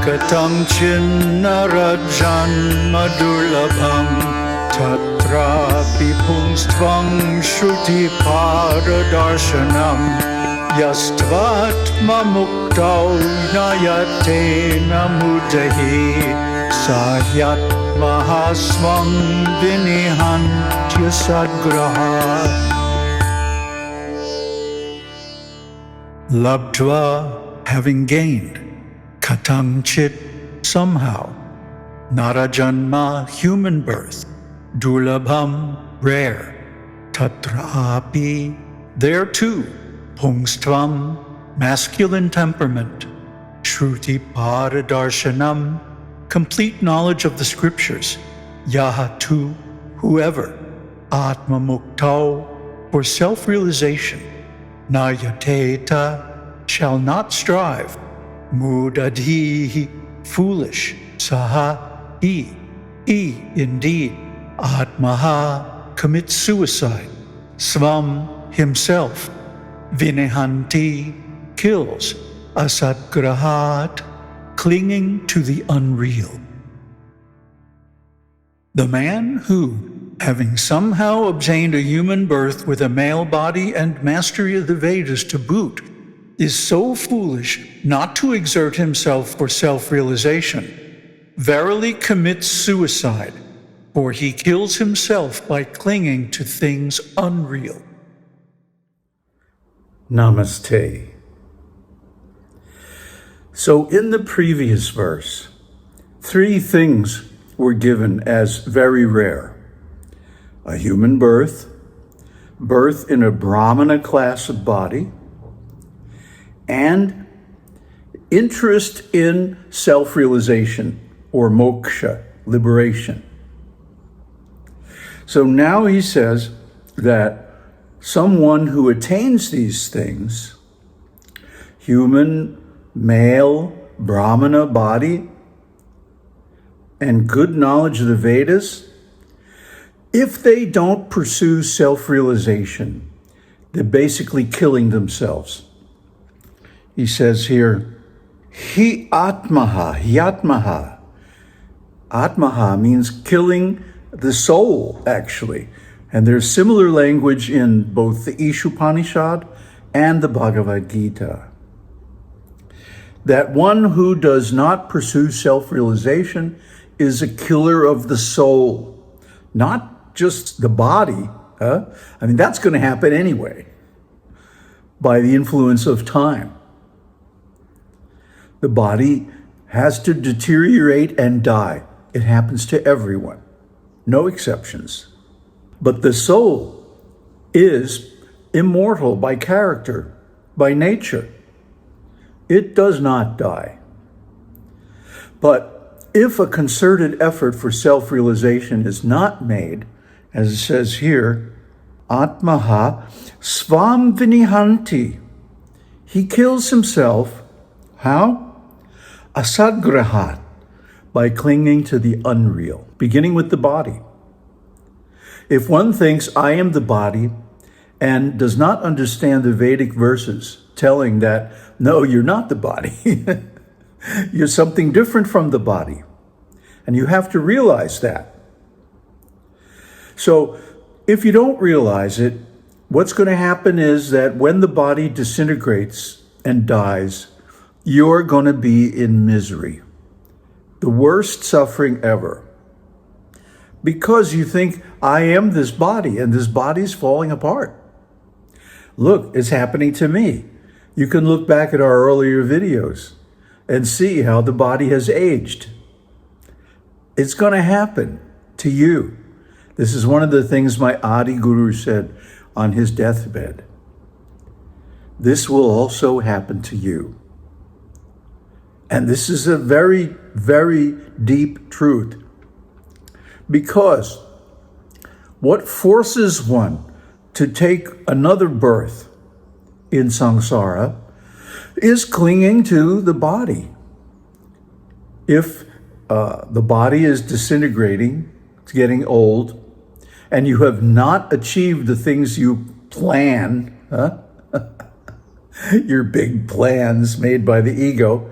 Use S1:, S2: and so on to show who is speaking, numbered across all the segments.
S1: Katam chinnarajanma durlabham tatrapi pungstvam shruti paradarshanam yastvatma muktau nayate namudahi sahyat mahasvam vinihantya sadgraha labdva, having gained, katam chit, somehow, narajanma, human birth, durlabham, rare, tatrapi, there too, pungstvam, masculine temperament, shruti paradarshanam, complete knowledge of the scriptures, yahatu, whoever, atma muktau, for self-realization, nayateta, shall not strive, mudadhi, foolish, saha, he indeed, atmaha, commits suicide, svam, himself, vinihanti, kills, asadgrahat, clinging to the unreal. The man who, having somehow obtained a human birth with a male body and mastery of the Vedas to boot, is so foolish not to exert himself for self-realization, verily commits suicide, for he kills himself by clinging to things unreal.
S2: Namaste. So in the previous verse, 3 things were given as very rare: a human birth, birth in a Brahmana class of body, and interest in self-realization or moksha, liberation. So now he says that someone who attains these things, human, male, Brahmana body, and good knowledge of the Vedas, if they don't pursue self-realization, they're basically killing themselves. He says here, hi atmaha. Atmaha means killing the soul, actually. And there's similar language in both the Ishupanishad and the Bhagavad Gita. That one who does not pursue self-realization is a killer of the soul, not just the body. I mean, that's going to happen anyway by the influence of time. The body has to deteriorate and die. It happens to everyone, no exceptions. But the soul is immortal by character, by nature. It does not die. But if a concerted effort for self-realization is not made, as it says here, atmaha svam vinihanti, he kills himself. How? Asadgrahat, by clinging to the unreal, beginning with the body. If one thinks I am the body and does not understand the Vedic verses telling that, no, you're not the body, you're something different from the body, and you have to realize that. So if you don't realize it, what's going to happen is that when the body disintegrates and dies, you're going to be in misery, the worst suffering ever, because you think, I am this body and this body's falling apart. Look, it's happening to me. You can look back at our earlier videos and see how the body has aged. It's going to happen to you. This is one of the things my Adi Guru said on his deathbed. This will also happen to you. And this is a very, very deep truth. Because what forces one to take another birth in samsara is clinging to the body. If the body is disintegrating, it's getting old, and you have not achieved the things you plan, your big plans made by the ego,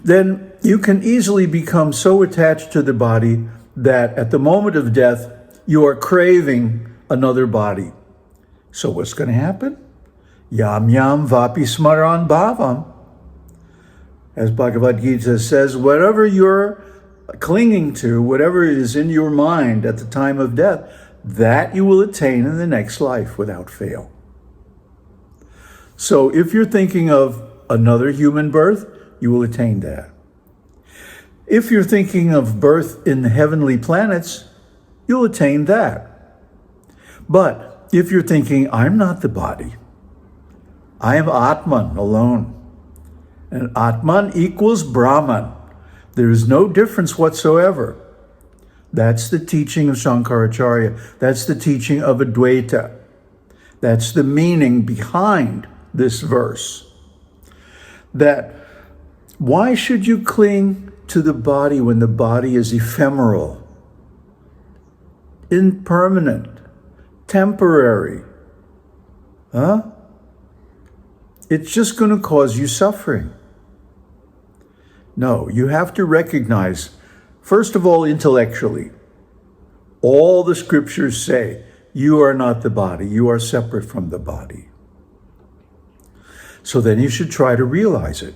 S2: then you can easily become so attached to the body that at the moment of death, you are craving another body. So what's going to happen? Yam yam vapi smaran bhavam. As Bhagavad Gita says, whatever you're clinging to, whatever is in your mind at the time of death, that you will attain in the next life without fail. So if you're thinking of another human birth, you will attain that. If you're thinking of birth in the heavenly planets, you'll attain that. But if you're thinking, I'm not the body, I am Atman alone, and Atman equals Brahman, there is no difference whatsoever. That's the teaching of Śaṅkarācārya. That's the teaching of Advaita. That's the meaning behind this verse. That why should you cling to the body when the body is ephemeral, impermanent, temporary? It's just going to cause you suffering. No, you have to recognize, first of all, intellectually, all the scriptures say, you are not the body, you are separate from the body. So then you should try to realize it.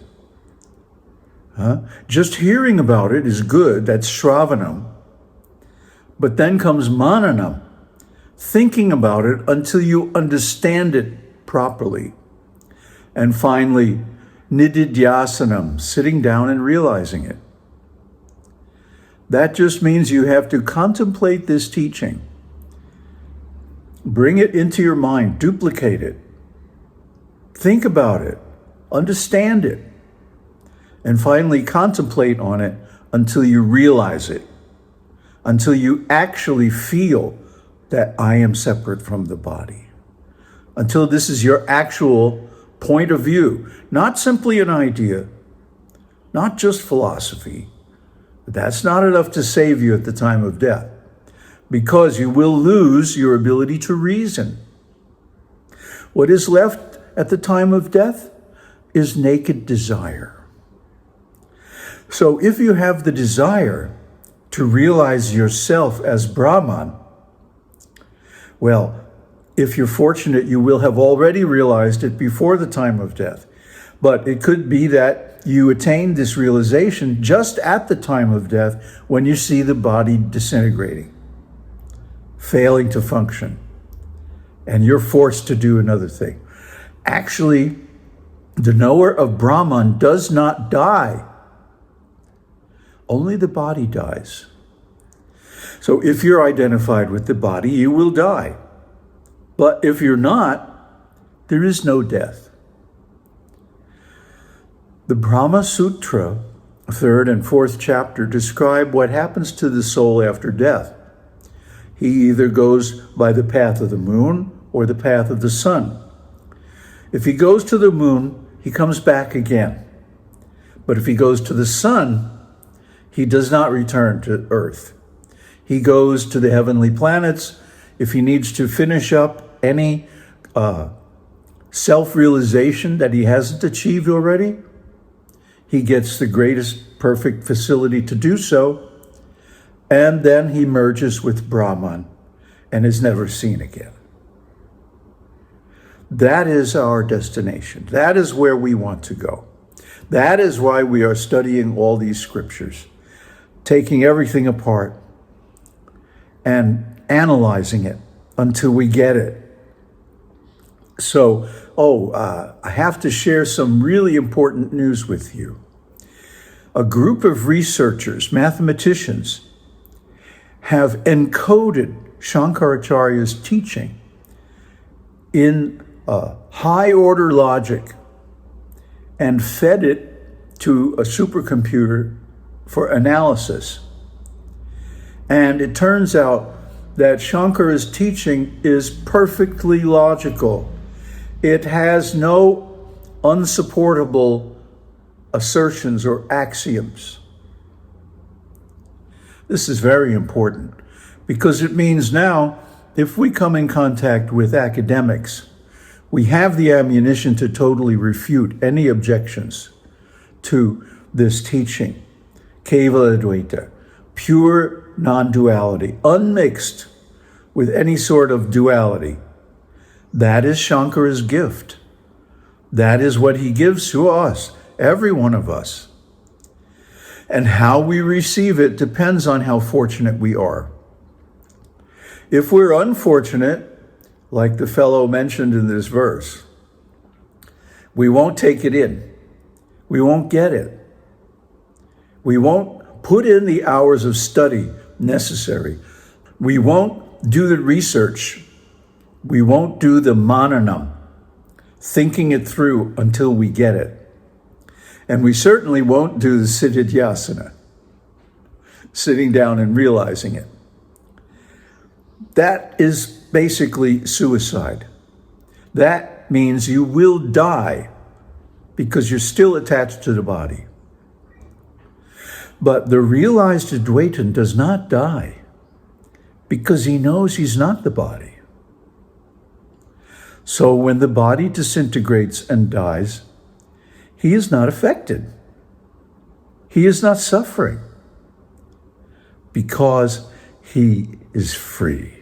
S2: Just hearing about it is good, that's shravanam. But then comes mananam, thinking about it until you understand it properly. And finally, nididhyasanam, sitting down and realizing it. That just means you have to contemplate this teaching. Bring it into your mind, duplicate it. Think about it, understand it, and finally contemplate on it until you realize it, until you actually feel that I am separate from the body, until this is your actual point of view, not simply an idea, not just philosophy. But that's not enough to save you at the time of death, because you will lose your ability to reason. What is left at the time of death is naked desire. So if you have the desire to realize yourself as Brahman, well, if you're fortunate, you will have already realized it before the time of death. But it could be that you attain this realization just at the time of death when you see the body disintegrating, failing to function, and you're forced to do another thing. Actually, the knower of Brahman does not die. Only the body dies. So if you're identified with the body, you will die. But if you're not, there is no death. The Brahma Sutra, 3rd and 4th chapter, describe what happens to the soul after death. He either goes by the path of the moon or the path of the sun. If he goes to the moon, he comes back again. But if he goes to the sun, he does not return to earth. He goes to the heavenly planets. If he needs to finish up any self-realization that he hasn't achieved already, he gets the greatest perfect facility to do so, and then he merges with Brahman and is never seen again. That is our destination. That is where we want to go. That is why we are studying all these scriptures, taking everything apart and analyzing it until we get it. So, I have to share some really important news with you. A group of researchers, mathematicians, have encoded Śaṅkarācārya's teaching in high order logic and fed it to a supercomputer for analysis. And it turns out that Śaṅkara's teaching is perfectly logical. It has no unsupportable assertions or axioms. This is very important because it means now if we come in contact with academics, we have the ammunition to totally refute any objections to this teaching, Kevala Advaita, pure non-duality, unmixed with any sort of duality. That is Śaṅkara's gift. That is what he gives to us, every one of us. And how we receive it depends on how fortunate we are. If we're unfortunate, like the fellow mentioned in this verse, we won't take it in. We won't get it. We won't put in the hours of study necessary. We won't do the research. We won't do the mananam, thinking it through until we get it. And we certainly won't do the siddhidhyasana, sitting down and realizing it. That is basically suicide. That means you will die because you're still attached to the body. But the realized Advaitin does not die because he knows he's not the body. So when the body disintegrates and dies, he is not affected. He is not suffering because he is free.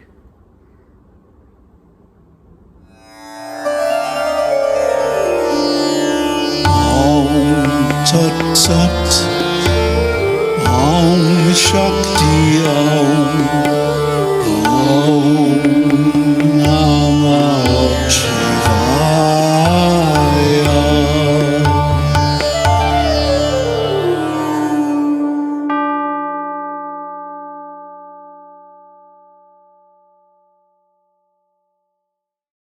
S3: Tat Sat Om Shakti